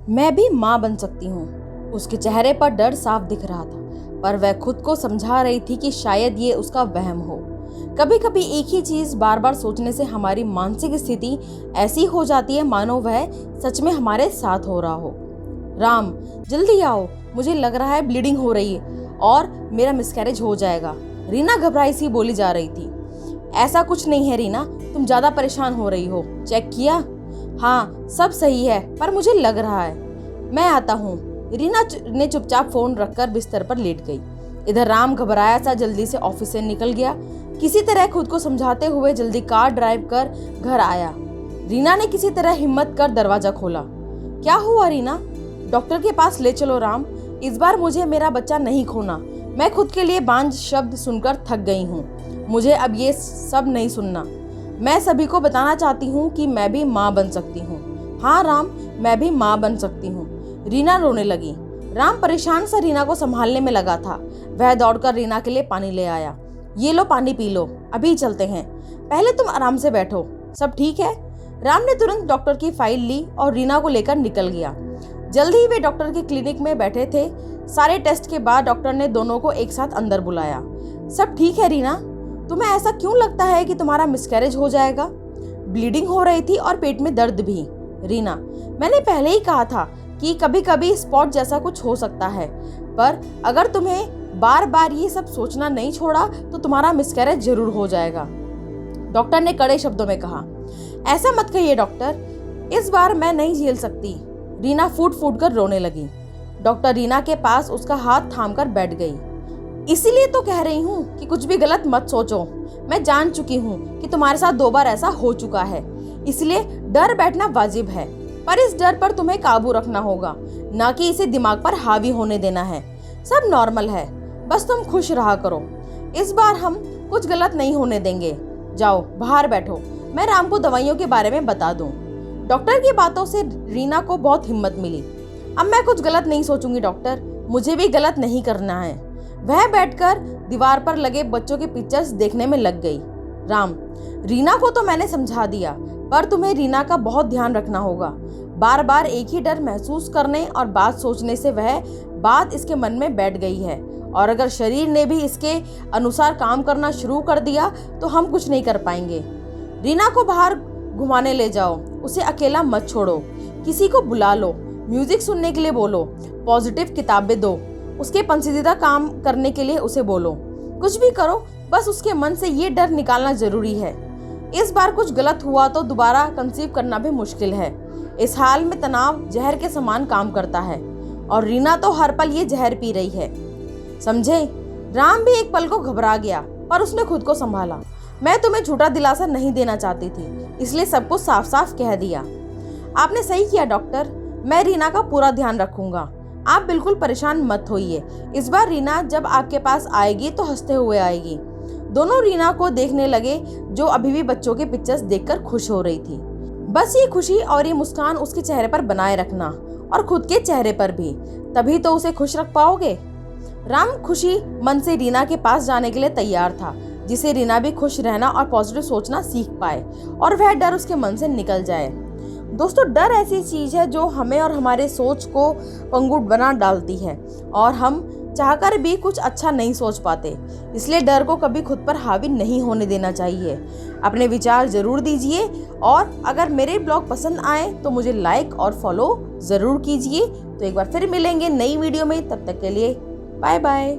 मैं भी माँ बन सकती हूँ। उसके चेहरे पर डर साफ दिख रहा था, पर वह खुद को समझा रही थी कि शायद ये उसका वहम हो। कभी कभी एक ही चीज बार बार सोचने से हमारी मानसिक स्थिति ऐसी हो जाती है मानो वह सच में हमारे साथ हो रहा हो। राम, जल्दी आओ, मुझे लग रहा है ब्लीडिंग हो रही है और मेरा मिसकैरेज हो जाएगा। रीना घबराई सी बोली जा रही थी। ऐसा कुछ नहीं है रीना, तुम ज्यादा परेशान हो रही हो। चेक किया? हाँ, सब सही है, पर मुझे लग रहा है। मैं आता हूँ। रीना ने चुपचाप फोन रखकर बिस्तर पर लेट गई। इधर राम घबराया सा जल्दी से ऑफिस से निकल गया। किसी तरह खुद को समझाते हुए जल्दी कार ड्राइव कर घर आया। रीना ने किसी तरह हिम्मत कर दरवाजा खोला। क्या हुआ रीना? डॉक्टर के पास ले चलो राम, इस बार मुझे मेरा बच्चा नहीं खोना। मैं खुद के लिए बांझ शब्द सुनकर थक गई हूँ। मुझे अब ये सब नहीं सुनना। मैं सभी को बताना चाहती हूँ कि मैं भी माँ बन सकती हूँ। हाँ राम, मैं भी माँ बन सकती हूँ। रीना रोने लगी। राम परेशान सा रीना को संभालने में लगा था। वह दौड़कर रीना के लिए पानी ले आया। ये लो, पानी पी लो, अभी चलते हैं। पहले तुम आराम से बैठो। सब ठीक है? राम ने तुरंत डॉक्टर की फाइल ली और रीना को लेकर निकल गया। जल्दी ही वे डॉक्टर के क्लिनिक में बैठे थे। सारे टेस्ट के बाद डॉक्टर ने दोनों को एक साथ अंदर बुलाया। सब ठीक है रीना? तुम्हें ऐसा क्यों लगता है कि तुम्हारा मिसकैरेज हो जाएगा? ब्लीडिंग हो रही थी और पेट में दर्द भी। रीना, मैंने पहले ही कहा था कि कभी कभी स्पॉट जैसा कुछ हो सकता है, पर अगर तुम्हें बार बार ये सब सोचना नहीं छोड़ा तो तुम्हारा मिसकैरेज जरूर हो जाएगा, डॉक्टर ने कड़े शब्दों में कहा। ऐसा मत कहिए डॉक्टर, इस बार मैं नहीं झेल सकती। रीना फूट फूट कर रोने लगी। डॉक्टर रीना के पास उसका हाथ थामकर बैठ गई। इसीलिए तो कह रही हूँ कि कुछ भी गलत मत सोचो। मैं जान चुकी हूँ कि तुम्हारे साथ 2 बार ऐसा हो चुका है, इसलिए डर बैठना वाजिब है, पर इस डर पर तुम्हें काबू रखना होगा, ना कि इसे दिमाग पर हावी होने देना है। सब नॉर्मल है, बस तुम खुश रहा करो। इस बार हम कुछ गलत नहीं होने देंगे। जाओ बाहर बैठो, मैं राम को दवाइयों के बारे में बता दूं। डॉक्टर की बातों से रीना को बहुत हिम्मत मिली। अब मैं कुछ गलत नहीं सोचूंगी डॉक्टर, मुझे भी गलत नहीं करना है। वह बैठकर दीवार पर लगे बच्चों के पिक्चर्स देखने में लग गई। राम, रीना को तो मैंने समझा दिया, पर तुम्हें रीना का बहुत ध्यान रखना होगा। बार बार एक ही डर महसूस करने और बात सोचने से वह बात इसके मन में बैठ गई है, और अगर शरीर ने भी इसके अनुसार काम करना शुरू कर दिया तो हम कुछ नहीं कर पाएंगे। रीना को बाहर घुमाने ले जाओ, उसे अकेला मत छोड़ो, किसी को बुला लो, म्यूजिक सुनने के लिए बोलो, पॉजिटिव किताबें दो, उसके पसंदीदा काम करने के लिए उसे बोलो। कुछ भी करो, बस उसके मन से ये डर निकालना जरूरी है। इस बार कुछ गलत हुआ तो दोबारा कंसीव करना भी मुश्किल है। इस हाल में तनाव जहर के समान काम करता है, और रीना तो हर पल ये जहर पी रही है, समझे? राम भी एक पल को घबरा गया, पर उसने खुद को संभाला। मैं तुम्हें झूठा दिलासा नहीं देना चाहती थी, इसलिए सब कुछ साफ साफ कह दिया। आपने सही किया डॉक्टर, मैं रीना का पूरा ध्यान रखूंगा। आप बिल्कुल परेशान मत होइए। इस बार रीना जब आपके पास आएगी तो हंसते हुए आएगी। दोनों रीना को देखने लगे, जो अभी भी बच्चों के पिक्चर्स देखकर खुश हो रही थी। बस ये खुशी और ये मुस्कान उसके चेहरे पर बनाए रखना, और खुद के चेहरे पर भी, तभी तो उसे खुश रख पाओगे। राम खुशी मन से रीना के पास जाने के लिए तैयार था, जिसे रीना भी खुश रहना और पॉजिटिव सोचना सीख पाए और वह डर उसके मन से निकल जाए। दोस्तों, डर ऐसी चीज है जो हमें और हमारे सोच को पंगु बना डालती है, और हम चाहकर भी कुछ अच्छा नहीं सोच पाते। इसलिए डर को कभी खुद पर हावी नहीं होने देना चाहिए। अपने विचार जरूर दीजिए, और अगर मेरे ब्लॉग पसंद आए तो मुझे लाइक और फॉलो जरूर कीजिए। तो एक बार फिर मिलेंगे नई वीडियो में, तब तक के लिए बाय बाय।